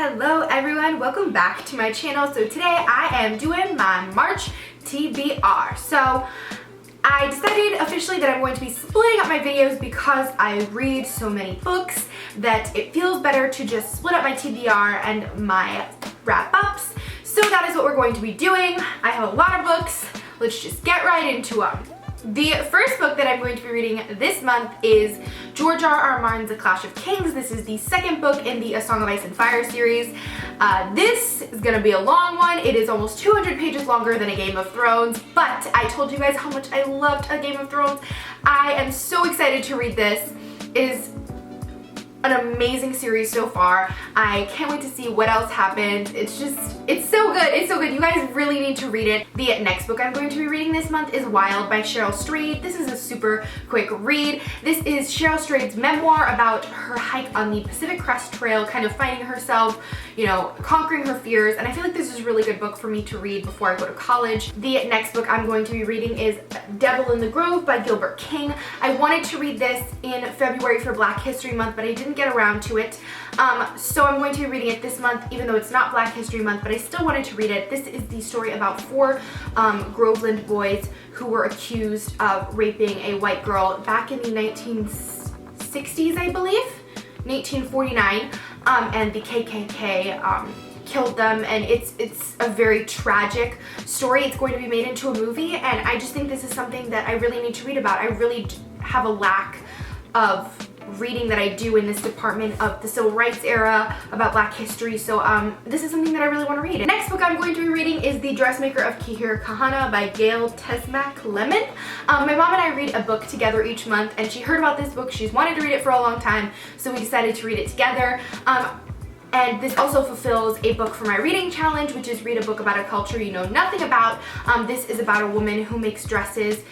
Hello everyone, welcome back to my channel. So today I am doing my March TBR. So I decided officially that I'm going to be splitting up my videos because I read so many books that it feels better to just split up my TBR and my wrap-ups. So that is what we're going to be doing. I have a lot of books. Let's just get right into them. The first book that I'm going to be reading this month is George R.R. Martin's A Clash of Kings. This is the second book in the A Song of Ice and Fire series. This is going to be a long one. It is almost 200 pages longer than A Game of Thrones, but I told you guys how much I loved A Game of Thrones. I am so excited to read this. It is an amazing series so far. I can't wait to see what else happened. It's so good. It's so good. You guys really need to read it. The next book I'm going to be reading this month is Wild by Cheryl Strayed. This is a super quick read. This is Cheryl Strayed's memoir about her hike on the Pacific Crest Trail, kind of finding herself, you know, conquering her fears, and I feel like this is a really good book for me to read before I go to college. The next book I'm going to be reading is Devil in the Grove by Gilbert King. I wanted to read this in February for Black History Month, but I didn't get around to it. So I'm going to be reading it this month, even though it's not Black History Month, but I still wanted to read it. This is the story about four Groveland boys who were accused of raping a white girl back in the 1960s, I believe, 1949, and the KKK killed them, and it's a very tragic story. It's going to be made into a movie, and I just think this is something that I really need to read about. I really have a lack of reading that I do in this department of the civil rights era about Black history, so this is something that I really want to read. The next book I'm going to be reading is The Dressmaker of Kihir Kahana by Gail Tesmack Lemon. My mom and I read a book together each month, and she heard about this book. She's wanted to read it for a long time, so we decided to read it together. And this also fulfills a book for my reading challenge, which is read a book about a culture you know nothing about. This is about a woman who makes dresses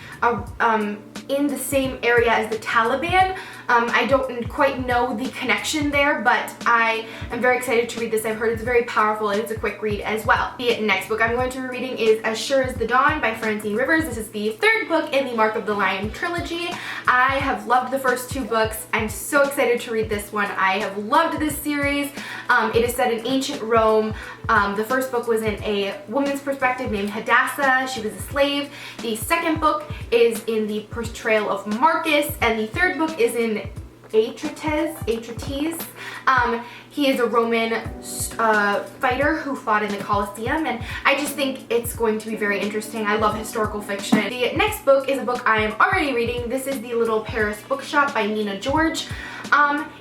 in the same area as the Taliban. I don't quite know the connection there, but I am very excited to read this. I've heard it's very powerful and it's a quick read as well. The next book I'm going to be reading is As Sure as the Dawn by Francine Rivers. This is the third book in the Mark of the Lion trilogy. I have loved the first two books. I'm so excited to read this one. I have loved this series. It is set in ancient Rome. The first book was in a woman's perspective named Hadassah. She was a slave. The second book is in the portrayal of Marcus, and the third book is in Aetrates. He is a Roman fighter who fought in the Colosseum, and I just think it's going to be very interesting. I love historical fiction. The next book is a book I am already reading. This is The Little Paris Bookshop by Nina George.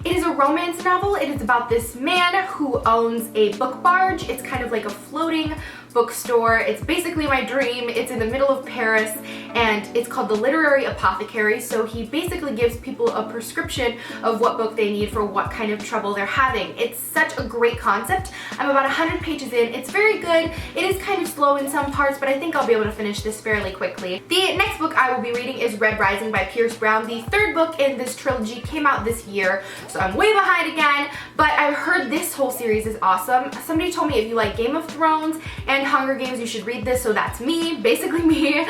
It is a romance novel. It is about this man who owns a book barge. It's kind of like a floating bookstore. It's basically my dream. It's in the middle of Paris, and it's called The Literary Apothecary. So he basically gives people a prescription of what book they need for what kind of trouble they're having. It's such a great concept. I'm about 100 pages in. It's very good. It is kind of slow in some parts, but I think I'll be able to finish this fairly quickly. The next book I will be reading is Red Rising by Pierce Brown. The third book in this trilogy came out this year, so I'm way behind again, but I've heard this whole series is awesome. Somebody told me if you like Game of Thrones and Hunger Games, you should read this, so that's me, basically me.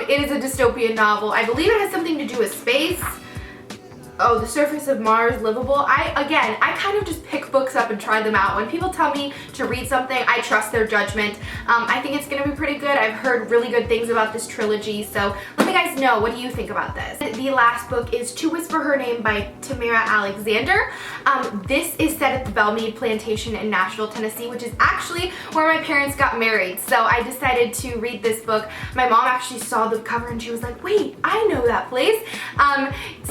It is a dystopian novel. I believe it has something to do with space. Oh, The Surface of Mars Livable. I kind of just pick books up and try them out. When people tell me to read something, I trust their judgment. I think it's gonna be pretty good. I've heard really good things about this trilogy, so let me guys know, what do you think about this? The last book is To Whisper Her Name by Tamara Alexander. This is set at the Belmead Plantation in Nashville, Tennessee, which is actually where my parents got married. So I decided to read this book. My mom actually saw the cover and she was like, wait, I know that place.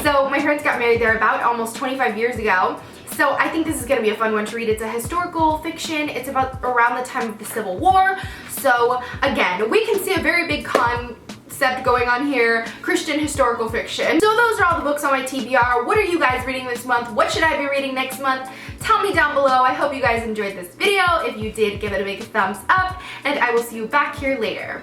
So my parents got married there about almost 25 years ago. So I think this is going to be a fun one to read. It's a historical fiction. It's about around the time of the Civil War. So again, we can see a very big concept going on here, Christian historical fiction. So those are all the books on my TBR. What are you guys reading this month? What should I be reading next month? Tell me down below. I hope you guys enjoyed this video. If you did, give it a big thumbs up, and I will see you back here later.